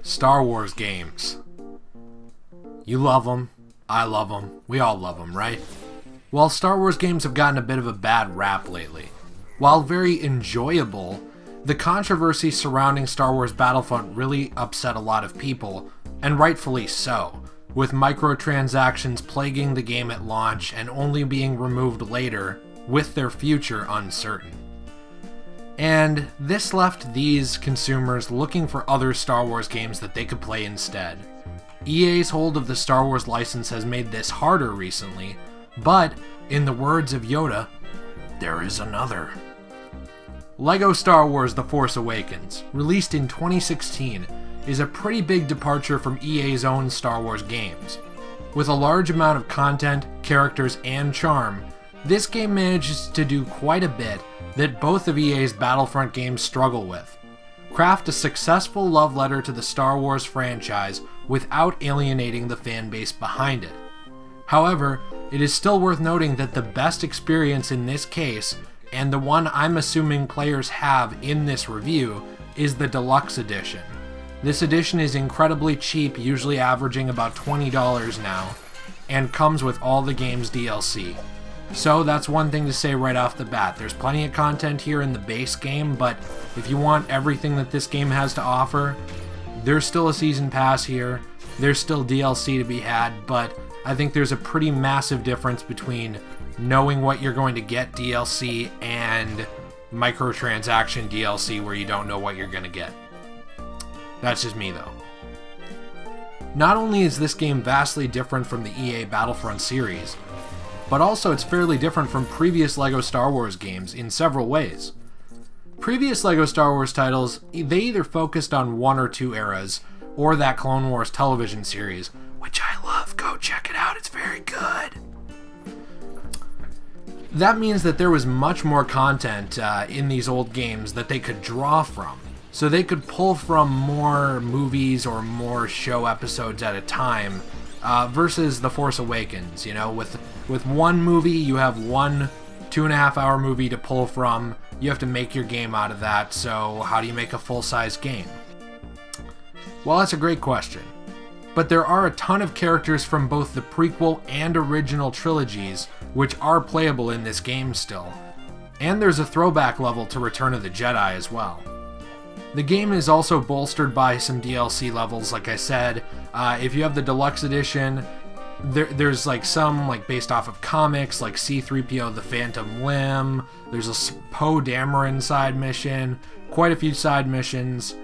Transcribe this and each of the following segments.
Star Wars games. You love them. I love them. We all love them, right? Well, Star Wars games have gotten a bit of a bad rap lately. While very enjoyable, the controversy surrounding Star Wars Battlefront really upset a lot of people, and rightfully so, with microtransactions plaguing the game at launch and only being removed later, with their future uncertain. And this left these consumers looking for other Star Wars games that they could play instead. EA's hold of the Star Wars license has made this harder recently, but, in the words of Yoda, there is another. LEGO Star Wars The Force Awakens, released in 2016, is a pretty big departure from EA's own Star Wars games. With a large amount of content, characters, and charm, this game manages to do quite a bit that both of EA's Battlefront games struggle with. Craft a successful love letter to the Star Wars franchise without alienating the fan base behind it. However, it is still worth noting that the best experience in this case, and the one I'm assuming players have in this review, is the Deluxe Edition. This edition is incredibly cheap, usually averaging about $20 now, and comes with all the game's DLC. So that's one thing to say right off the bat. There's plenty of content here in the base game, but if you want everything that this game has to offer, there's still a season pass here, there's still DLC to be had, but I think there's a pretty massive difference between knowing what you're going to get DLC and microtransaction DLC where you don't know what you're going to get. That's just me though. Not only is this game vastly different from the EA Battlefront series, but also it's fairly different from previous LEGO Star Wars games in several ways. Previous LEGO Star Wars titles, they either focused on one or two eras, or that Clone Wars television series, which I love. Go check it out, it's very good. That means that there was much more content in these old games that they could draw from. So they could pull from more movies or more show episodes at a time, versus The Force Awakens. You know, with one movie, you have one 2.5 hour movie to pull from. You have to make your game out of that, so how do you make a full-size game? Well, that's a great question. But there are a ton of characters from both the prequel and original trilogies which are playable in this game still. And there's a throwback level to Return of the Jedi as well. The game is also bolstered by some DLC levels, like I said. If you have the Deluxe Edition, there's like some like based off of comics, like C-3PO the Phantom Limb, there's a Poe Dameron side mission, quite a few side missions.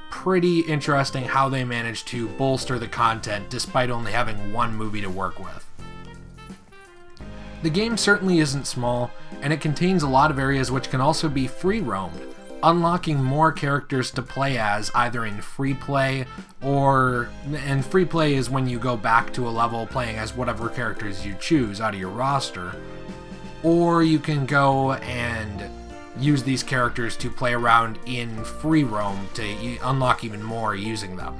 Pretty interesting how they managed to bolster the content despite only having one movie to work with. The game certainly isn't small, and it contains a lot of areas which can also be free roamed, unlocking more characters to play as either in free play and free play is when you go back to a level playing as whatever characters you choose out of your roster, or you can go and use these characters to play around in free roam to unlock even more using them.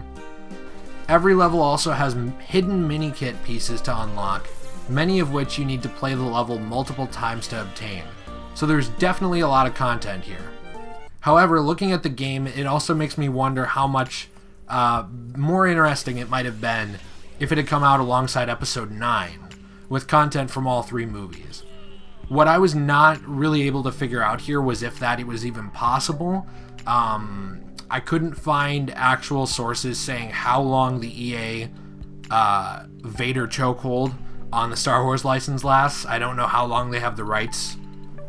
Every level also has hidden mini kit pieces to unlock, many of which you need to play the level multiple times to obtain, so there's definitely a lot of content here. However, looking at the game, it also makes me wonder how much more interesting it might have been if it had come out alongside Episode 9, with content from all three movies. What I was not really able to figure out here was if that it was even possible. I couldn't find actual sources saying how long the EA Vader chokehold on the Star Wars license lasts. I don't know how long they have the rights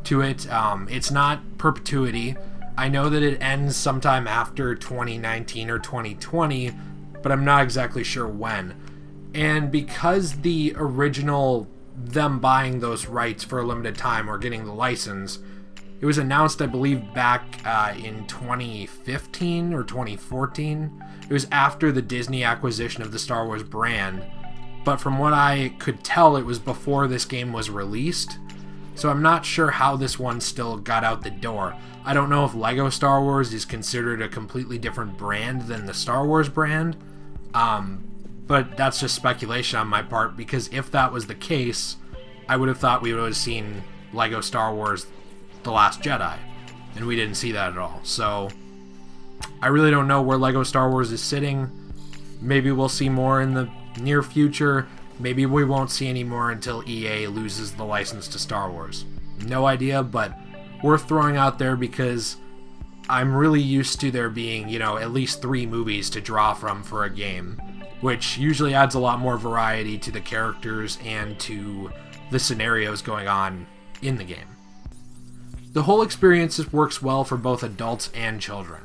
to it. It's not perpetuity. I know that it ends sometime after 2019 or 2020, but I'm not exactly sure when. And because the original them buying those rights for a limited time or getting the license, it was announced, I believe, back in 2015 or 2014. It was after the Disney acquisition of the Star Wars brand, but from what I could tell, it was before this game was released. So I'm not sure how this one still got out the door. I don't know if LEGO Star Wars is considered a completely different brand than the Star Wars brand, but that's just speculation on my part, because if that was the case, I would have thought we would have seen LEGO Star Wars The Last Jedi, and we didn't see that at all. So I really don't know where LEGO Star Wars is sitting. Maybe we'll see more in the near future. Maybe we won't see any more until EA loses the license to Star Wars. No idea, but worth throwing out there because I'm really used to there being, at least 3 movies to draw from for a game, which usually adds a lot more variety to the characters and to the scenarios going on in the game. The whole experience works well for both adults and children.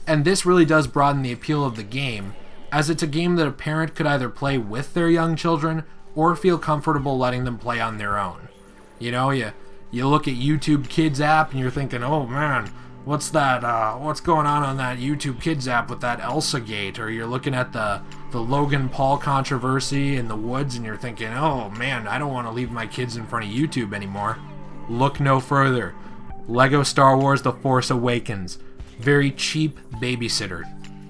And this really does broaden the appeal of the game, as it's a game that a parent could either play with their young children or feel comfortable letting them play on their own. You look at YouTube Kids app and you're thinking, oh man, what's that, what's going on that YouTube Kids app with that Elsa gate? Or you're looking at the Logan Paul controversy in the woods and you're thinking, oh man, I don't want to leave my kids in front of YouTube anymore. Look no further. LEGO Star Wars The Force Awakens. Very cheap babysitter.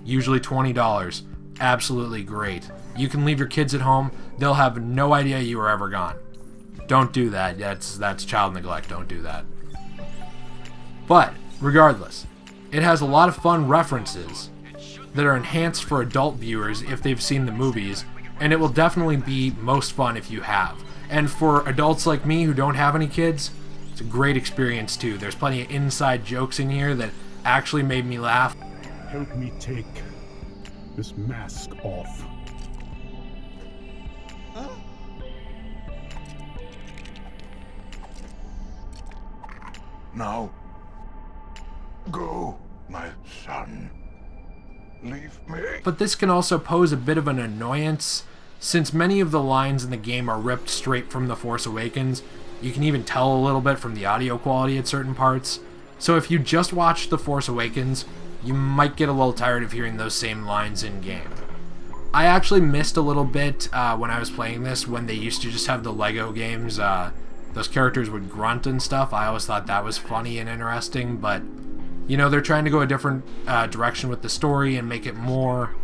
Usually $20. Absolutely great. You can leave your kids at home. They'll have no idea you were ever gone. Don't do that. That's child neglect. Don't do that. But regardless, it has a lot of fun references that are enhanced for adult viewers if they've seen the movies, and it will definitely be most fun if you have. And for adults like me who don't have any kids, it's a great experience too. There's plenty of inside jokes in here that actually made me laugh. Help me take this mask off. Now, go, my son. Leave me. But this can also pose a bit of an annoyance, since many of the lines in the game are ripped straight from The Force Awakens. You can even tell a little bit from the audio quality at certain parts. So if you just watched The Force Awakens, you might get a little tired of hearing those same lines in-game. I actually missed a little bit when I was playing this, when they used to just have the LEGO games, those characters would grunt and stuff. I always thought that was funny and interesting, but, they're trying to go a different direction with the story and make it more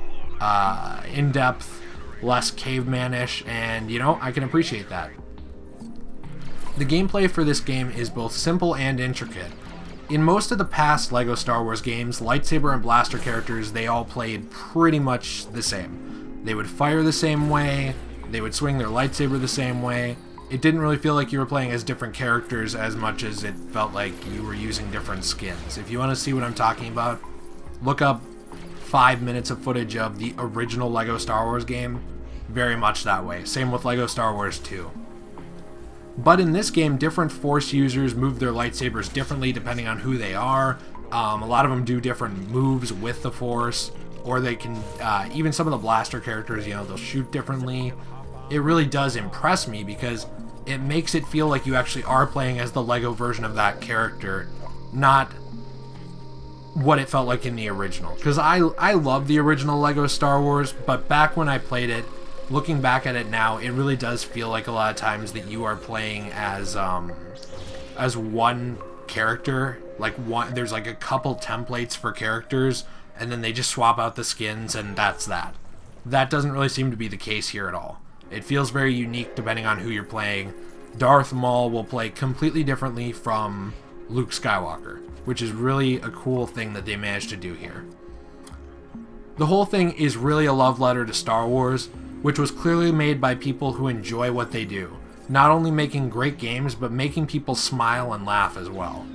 in-depth, less cavemanish, and, I can appreciate that. The gameplay for this game is both simple and intricate. In most of the past LEGO Star Wars games, lightsaber and blaster characters, they all played pretty much the same. They would fire the same way, they would swing their lightsaber the same way. It didn't really feel like you were playing as different characters as much as it felt like you were using different skins. If you want to see what I'm talking about, look up 5 minutes of footage of the original LEGO Star Wars game. Very much that way. Same with LEGO Star Wars 2. But in this game, different Force users move their lightsabers differently depending on who they are. A lot of them do different moves with the Force, or they can, even some of the blaster characters, they'll shoot differently. It really does impress me because it makes it feel like you actually are playing as the LEGO version of that character, not what it felt like in the original. Because I love the original LEGO Star Wars, but back when I played it, looking back at it now, it really does feel like a lot of times that you are playing as one character. There's like a couple templates for characters, and then they just swap out the skins, and that's that. That doesn't really seem to be the case here at all. It feels very unique depending on who you're playing. Darth Maul will play completely differently from Luke Skywalker, which is really a cool thing that they managed to do here. The whole thing is really a love letter to Star Wars, which was clearly made by people who enjoy what they do. Not only making great games, but making people smile and laugh as well.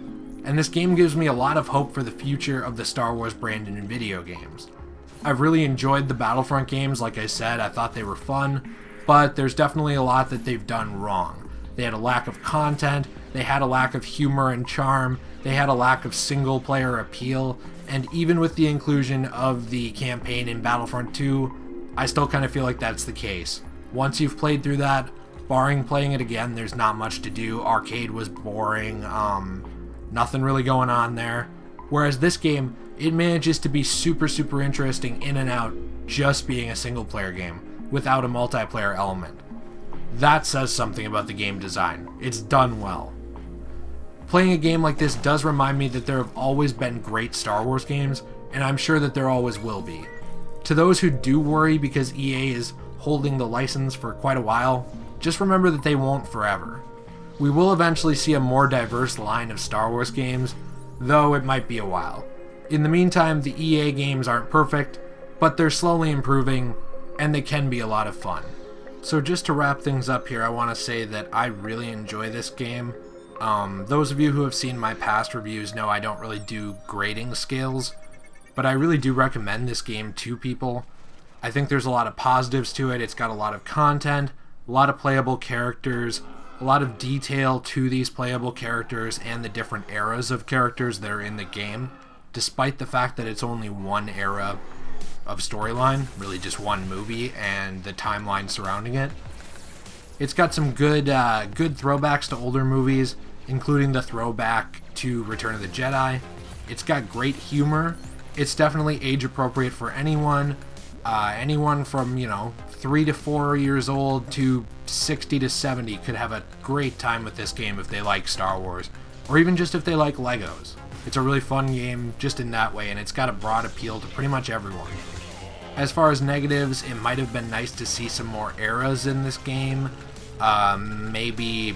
And this game gives me a lot of hope for the future of the Star Wars brand in video games. I've really enjoyed the Battlefront games, like I said. I thought they were fun, but there's definitely a lot that they've done wrong. They had a lack of content, they had a lack of humor and charm, they had a lack of single-player appeal, and even with the inclusion of the campaign in Battlefront 2, I still kind of feel like that's the case. Once you've played through that, barring playing it again, there's not much to do. Arcade was boring, nothing really going on there. Whereas this game, it manages to be super, super interesting in and out, just being a single-player game, without a multiplayer element. That says something about the game design. It's done well. Playing a game like this does remind me that there have always been great Star Wars games, and I'm sure that there always will be. To those who do worry because EA is holding the license for quite a while, just remember that they won't forever. We will eventually see a more diverse line of Star Wars games, though it might be a while. In the meantime, the EA games aren't perfect, but they're slowly improving, and they can be a lot of fun. So just to wrap things up here, I want to say that I really enjoy this game. Those of you who have seen my past reviews know I don't really do grading scales, but I really do recommend this game to people. I think there's a lot of positives to it. It's got a lot of content, a lot of playable characters, a lot of detail to these playable characters and the different eras of characters that are in the game, despite the fact that it's only one era of storyline, really just one movie and the timeline surrounding it. It's got some good throwbacks to older movies, including the throwback to Return of the Jedi. It's got great humor. It's definitely age appropriate for anyone. Anyone from, 3 to 4 years old to 60 to 70 could have a great time with this game if they like Star Wars, or even just if they like Legos. It's a really fun game just in that way, and it's got a broad appeal to pretty much everyone. As far as negatives, it might have been nice to see some more eras in this game. Maybe,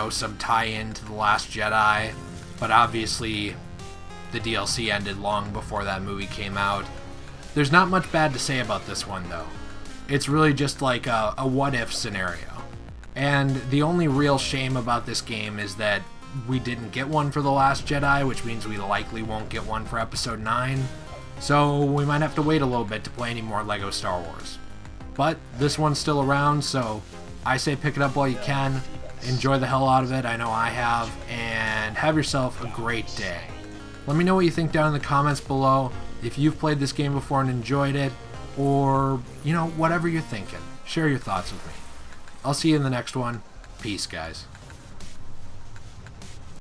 some tie-in to The Last Jedi, but obviously the DLC ended long before that movie came out. There's not much bad to say about this one, though. It's really just like a what-if scenario. And the only real shame about this game is that we didn't get one for The Last Jedi, which means we likely won't get one for Episode 9. So we might have to wait a little bit to play any more LEGO Star Wars. But this one's still around, so I say pick it up while you can. Enjoy the hell out of it, I know I have, and have yourself a great day. Let me know what you think down in the comments below, if you've played this game before and enjoyed it, or, whatever you're thinking. Share your thoughts with me. I'll see you in the next one. Peace, guys.